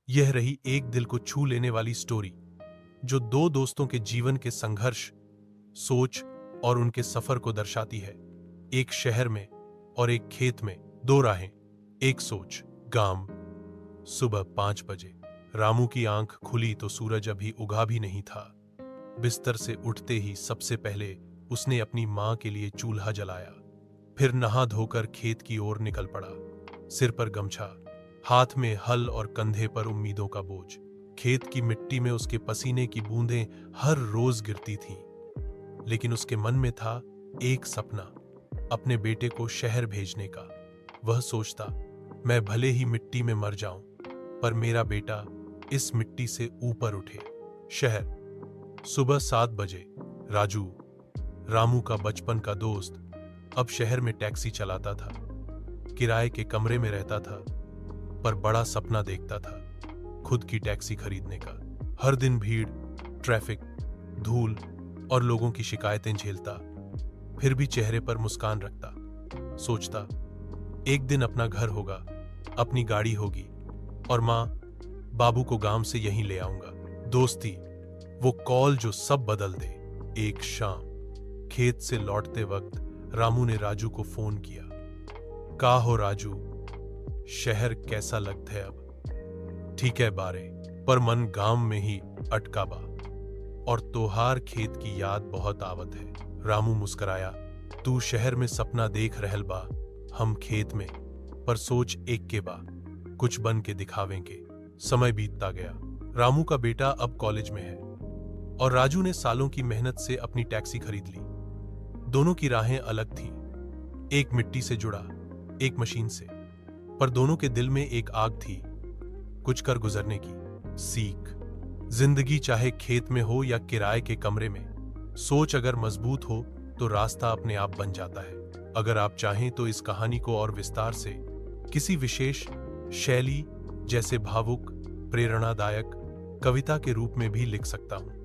यह रही एक दिल को छू लेने वाली स्टोरी, जो दो दोस्तों के जीवन के संघर्ष, सोच और उनके सफर को दर्शाती है। एक शहर में और एक खेत में, दो राहें, एक सोच। गांव। सुबह 5 बजे रामू की आंख खुली तो सूरज अभी उगा भी नहीं था। बिस्तर से उठते ही सबसे पहले उसने अपनी मां के लिए चूल्हा जलाया, फिर नहा धोकर खेत की ओर निकल पड़ा। सिर पर गमछा, हाथ में हल और कंधे पर उम्मीदों का बोझ। खेत की मिट्टी में उसके पसीने की बूंदें हर रोज गिरती थीं, लेकिन उसके मन में था एक सपना, अपने बेटे को शहर भेजने का। वह सोचता, मैं भले ही मिट्टी में मर जाऊं, पर मेरा बेटा इस मिट्टी से ऊपर उठे। शहर। सुबह 7 बजे राजू, रामू का बचपन का दोस्त, अब शहर में टैक्सी चलाता था। किराए के कमरे में रहता था, पर बड़ा सपना देखता था, खुद की टैक्सी खरीदने का। हर दिन भीड़, ट्रैफिक, धूल और लोगों की शिकायतें झेलता, फिर भी चेहरे पर मुस्कान रखता। सोचता, एक दिन अपना घर होगा, अपनी गाड़ी होगी और मां बाबू को गांव से यहीं ले आऊंगा। दोस्ती, वो कॉल जो सब बदल दे। एक शाम खेत से लौटते वक्त रामू ने राजू को फोन किया। का हो राजू, शहर कैसा लगता है अब? ठीक है बारे, पर मन गांव में ही अटका बा, और तोहार खेत की याद बहुत आवत है। रामू मुस्कराया। तू शहर में सपना देख रहल बा, हम खेत में, पर सोच एक के बा, कुछ बन के दिखावेंगे। समय बीतता गया। रामू का बेटा अब कॉलेज में है और राजू ने सालों की मेहनत से अपनी टैक्सी खरीद ली। दोनों की राहें अलग थीं, एक मिट्टी से जुड़ा, एक मशीन से, पर दोनों के दिल में एक आग थी, कुछ कर गुजरने की सीख। जिंदगी चाहे खेत में हो या किराए के कमरे में, सोच अगर मजबूत हो तो रास्ता अपने आप बन जाता है। अगर आप चाहें तो इस कहानी को और विस्तार से किसी विशेष शैली, जैसे भावुक, प्रेरणादायक कविता के रूप में भी लिख सकता हूं।